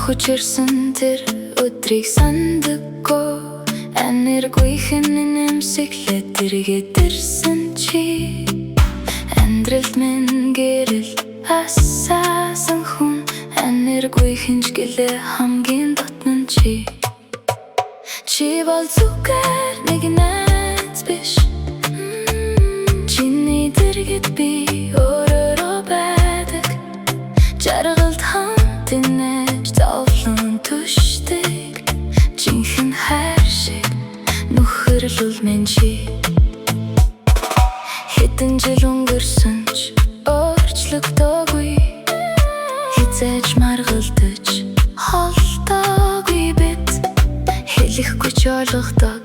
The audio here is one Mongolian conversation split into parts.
Хүчирсэн тэр өдрийг сандаггүй энергийхэн нэмсэглээд эргээд ирсэн чи амьдралд минь гэрэл асаасан хүн энергийхэн ч гэлээ хамгийн дотно чи бол зүгээр нэг найз биш чиний дэргэд би өөрөөрөө байдаг жаргалд хамт инээж зовлон түшдэг жинхэнэ хайр шиг нөхөрлөл минь чи хэдэн жил өнгөрсөн ч өөрчлөгдөөгүй хизээж маргалдаж холдоогүй бид хэлэхгүй ч ойлгодог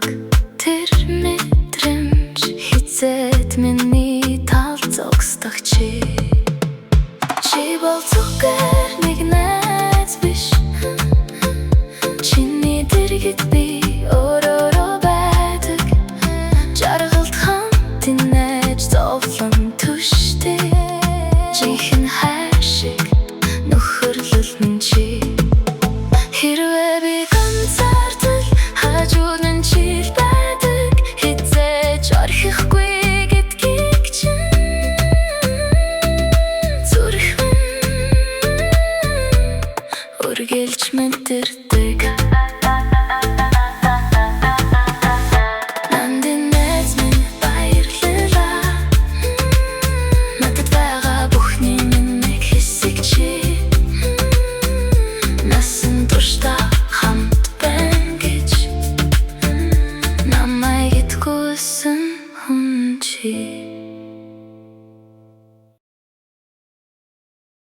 тэр мэдрэмж хизээд миний тал зогсдог чи бол зүгээр нэг найз биш чиний дэргэд би өөрөөрөө байдаг жаргалд хамт инээж зовлон түшдэг жинхэнэ хайр шиг нөхөрлөл минь чи хэрвээ би ганцаардвал хажууд нь чи байдаг хизээж орхихгүй гэдгийг чинь үргэлж мэдэрдэг нандин найз минь баярлалаа надад байгаа бүхний минь хэсэг чи насан туршдаа хамт байна гэж намайг итгүүлсэн хүн чи